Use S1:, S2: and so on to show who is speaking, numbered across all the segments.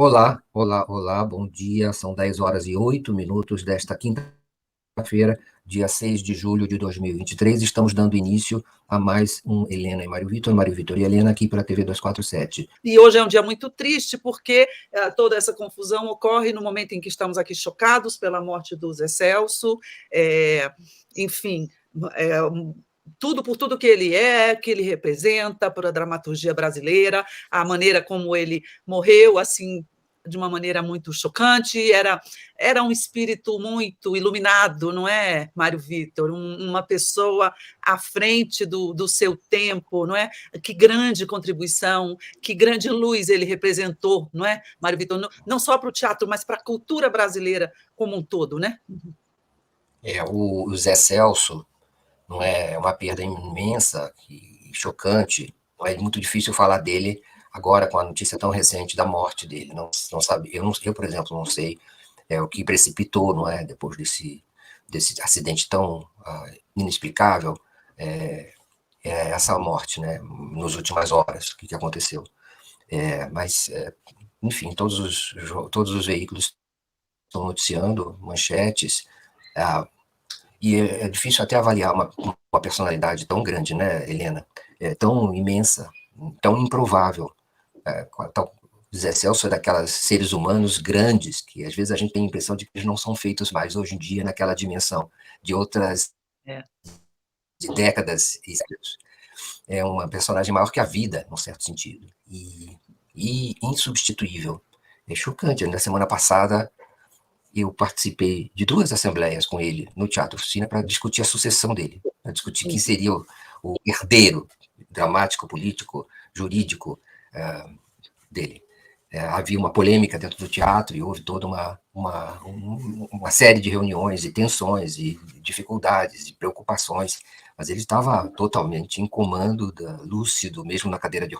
S1: Olá, olá, olá, bom dia. São 10h08 desta quinta-feira, dia 6 de julho de 2023. Estamos dando início a mais um Helena e Mário Vitor e Helena aqui para a TV 247.
S2: E hoje é um dia muito triste, porque toda essa confusão ocorre no momento em que estamos aqui chocados pela morte do Zé Celso, enfim, é, tudo por tudo que ele representa, por a dramaturgia brasileira, a maneira como ele morreu, assim, de uma maneira muito chocante, era um espírito muito iluminado, não é, Mário Vitor? Uma pessoa à frente do seu tempo, não é? Que grande contribuição, que grande luz ele representou, não é, Mário Vitor? Não só para o teatro, mas para a cultura brasileira como um todo, né?
S1: O Zé Celso não é uma perda imensa e chocante. Não é muito difícil falar dele agora com a notícia tão recente da morte dele. Não sabe, eu, por exemplo, não sei o que precipitou, não é, depois desse acidente tão inexplicável, essa morte, né, nas últimas horas, o que aconteceu. Mas, enfim, todos os veículos estão noticiando, manchetes, e é difícil até avaliar uma personalidade tão grande, né, Helena? Tão imensa, tão improvável. Tal, Zé Celso é daquelas seres humanos grandes que às vezes a gente tem a impressão de que eles não são feitos mais hoje em dia naquela dimensão de outras
S2: É.
S1: de décadas e séculos. É uma personagem maior que a vida, num certo sentido, e insubstituível. É chocante. Na semana passada, eu participei de duas assembleias com ele no Teatro Oficina para discutir a sucessão dele, para discutir quem seria o herdeiro dramático, político, jurídico dele. Havia uma polêmica dentro do teatro e houve toda uma série de reuniões e tensões e dificuldades e preocupações, mas ele estava totalmente em comando, lúcido, mesmo na cadeira de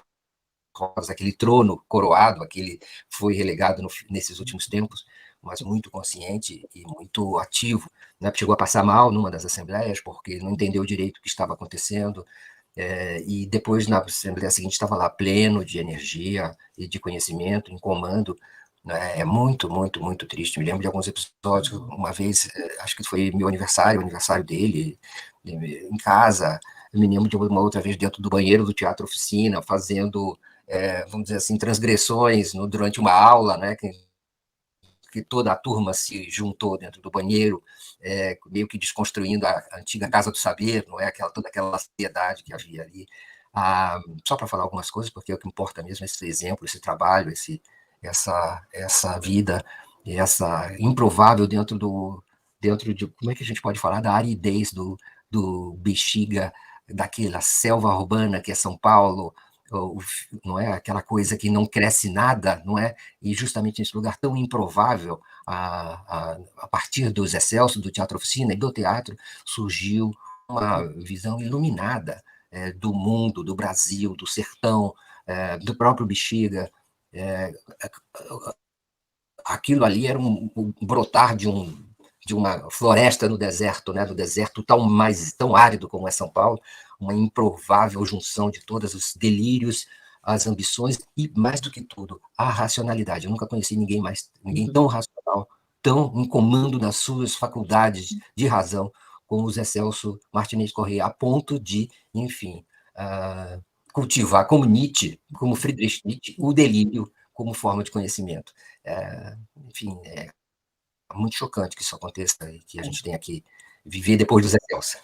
S1: rodas, aquele trono coroado, aquele foi relegado nesses últimos tempos, mas muito consciente e muito ativo. Né? Chegou a passar mal numa das assembleias, porque não entendeu direito o que estava acontecendo, e depois, na assembleia seguinte, estava lá pleno de energia e de conhecimento, em comando. Né? É muito, muito, muito triste. Me lembro de alguns episódios, uma vez, acho que foi meu aniversário, o aniversário dele, em casa. Eu me lembro de uma outra vez dentro do banheiro do Teatro Oficina, fazendo, vamos dizer assim, transgressões durante uma aula, né, que toda a turma se juntou dentro do banheiro, meio que desconstruindo a antiga Casa do Saber, não é? Toda aquela seriedade que havia ali. Só para falar algumas coisas, porque o que importa mesmo é esse exemplo, esse trabalho, essa vida, essa improvável dentro de, como é que a gente pode falar, da aridez do Bexiga, daquela selva urbana que é São Paulo, não é aquela coisa que não cresce nada, não é? E justamente nesse lugar tão improvável, a partir do Zé Celso, do Teatro Oficina e do teatro, surgiu uma visão iluminada do mundo, do Brasil, do sertão, do próprio Bexiga. É, Aquilo ali era um brotar de uma floresta no deserto, né? No deserto tão árido como é São Paulo, uma improvável junção de todos os delírios, as ambições e, mais do que tudo, a racionalidade. Eu nunca conheci ninguém tão racional, tão em comando nas suas faculdades de razão como o Zé Celso Martinez Corrêa, a ponto de, enfim, cultivar, como Nietzsche, como Friedrich Nietzsche, o delírio como forma de conhecimento. Enfim, é muito chocante que isso aconteça e que a gente tenha que viver depois do Zé Celso.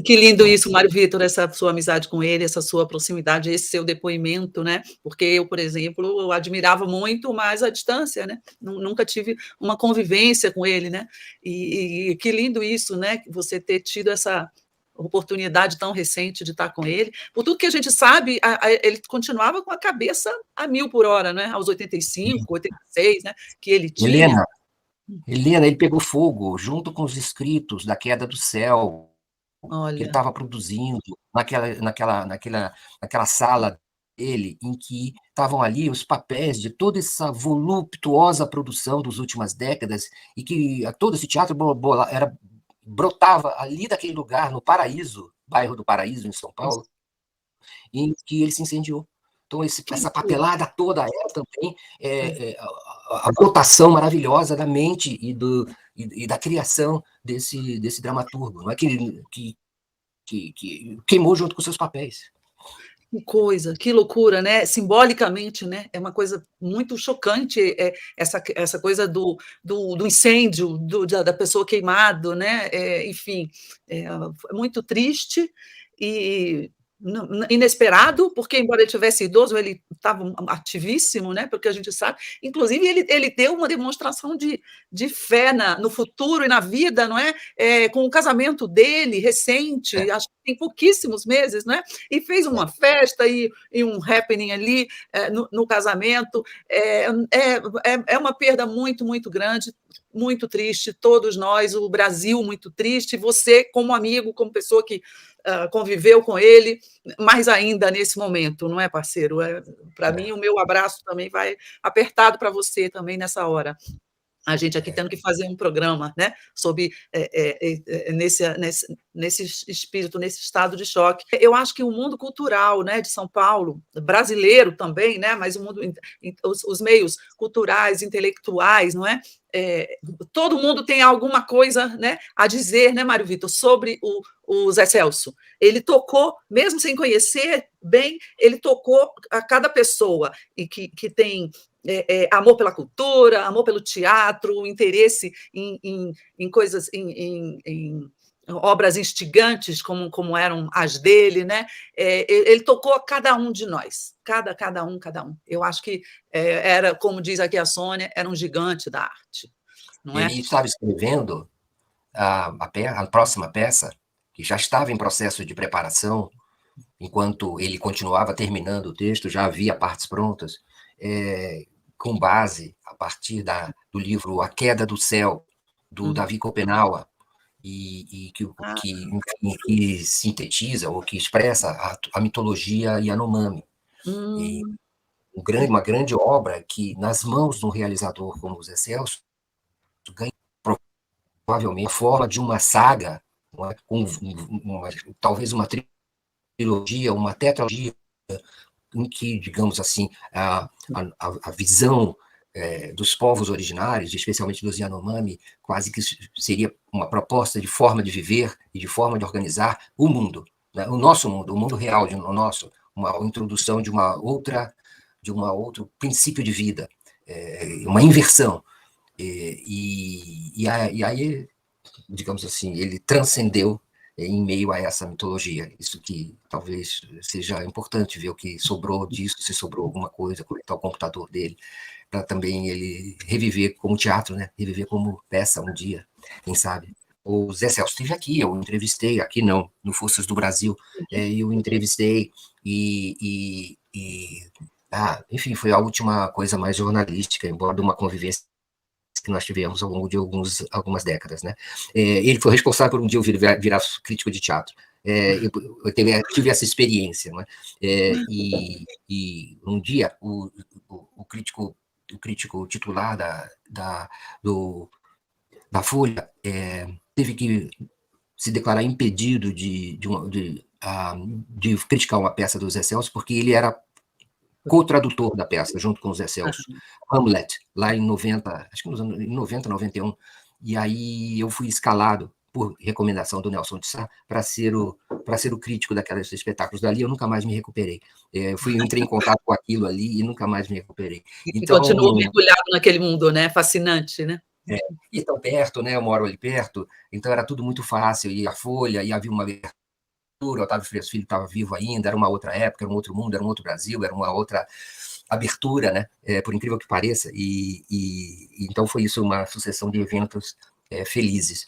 S2: Que lindo isso, Mário Vitor, essa sua amizade com ele, essa sua proximidade, esse seu depoimento, né? Porque eu, por exemplo, eu admirava muito, mas à distância, né? Nunca tive uma convivência com ele, né? E que lindo isso, né? Você ter tido essa oportunidade tão recente de estar com ele. Por tudo que a gente sabe, ele continuava com a cabeça a 1000 por hora, né? Aos 85, 86, né? Que ele tinha.
S1: Helena, Helena, ele pegou fogo junto com os escritos da Queda do Céu, que ele
S2: Olha,
S1: estava produzindo naquela sala dele, em que estavam ali os papéis de toda essa voluptuosa produção das últimas décadas, e que todo esse teatro brotava ali daquele lugar, no Paraíso, bairro do Paraíso, em São Paulo, em que ele se incendiou. Então, essa papelada toda é também a votação maravilhosa da mente e da criação desse dramaturgo, não é que queimou junto com seus papéis.
S2: Que coisa, que loucura, né? Simbolicamente, né? É uma coisa muito chocante, essa coisa do incêndio, da pessoa queimado, né? Enfim, é muito triste e inesperado, porque, embora ele tivesse idoso, ele estava ativíssimo, né? Porque a gente sabe, inclusive, ele deu uma demonstração de fé no futuro e na vida, não é? Com o casamento dele recente, acho que tem pouquíssimos meses, não é? E fez uma festa e um happening ali no casamento. É uma perda muito, muito grande, muito triste, todos nós, o Brasil muito triste, você como amigo, como pessoa que conviveu com ele, mais ainda nesse momento, não é, parceiro? Para mim, o meu abraço também vai apertado para você também nessa hora. A gente aqui tendo que fazer um programa, né, sobre nesse espírito, nesse estado de choque. Eu acho que o mundo cultural, né, de São Paulo, brasileiro também, né, mas o mundo, os meios culturais, intelectuais, não é? Todo mundo tem alguma coisa, né, a dizer, né, Mário Vitor, sobre o Zé Celso. Ele tocou, mesmo sem conhecer bem, ele tocou a cada pessoa e que tem amor pela cultura, amor pelo teatro, interesse em coisas, em obras instigantes, como eram as dele, né? Ele tocou a cada um de nós, cada um. Eu acho que era, como diz aqui a Sônia, era um gigante da arte. Não é?
S1: Ele estava escrevendo a próxima peça, que já estava em processo de preparação, enquanto ele continuava terminando o texto, já havia partes prontas, com base, a partir do livro A Queda do Céu, do Davi Copenaua, e que sintetiza ou que expressa a mitologia Yanomami. E uma grande obra que, nas mãos de um realizador como o Zé Celso, ganha provavelmente a forma de uma saga, com talvez uma trilogia, uma tetralogia, em que, digamos assim, a visão dos povos originários, especialmente dos Yanomami, quase que seria uma proposta de forma de viver e de forma de organizar o mundo, né? O nosso mundo, o mundo real, uma introdução de outro princípio de vida, uma inversão. E aí, digamos assim, ele transcendeu em meio a essa mitologia. Isso que talvez seja importante ver o que sobrou disso, se sobrou alguma coisa, conectar o computador dele, para também ele reviver como teatro, né? Reviver como peça um dia, quem sabe. O Zé Celso esteve aqui, eu o entrevistei, aqui não, no Forças do Brasil, eu o entrevistei enfim, foi a última coisa mais jornalística, embora de uma convivência que nós tivemos ao longo de algumas décadas, né? Ele foi responsável por um dia eu virar crítico de teatro. Eu tive essa experiência, né? E um dia o crítico titular da Folha teve que se declarar impedido de criticar uma peça do Zé Celso, porque ele era co-tradutor da peça, junto com o Zé Celso, Hamlet, lá em 90, acho que em 90, 91, e aí eu fui escalado, por recomendação do Nelson de Sá, para ser o crítico daqueles espetáculos. Dali eu nunca mais me recuperei. Entrei em contato com aquilo ali e nunca mais me recuperei.
S2: Então, continuou mergulhado naquele mundo, né? Fascinante, né?
S1: E tão perto, né? Eu moro ali perto, então era tudo muito fácil, e a Folha, e havia uma o Otávio Frias Filho estava vivo ainda, era uma outra época, era um outro mundo, era um outro Brasil, era uma outra abertura, né? Por incrível que pareça, e então foi isso, uma sucessão de eventos felizes.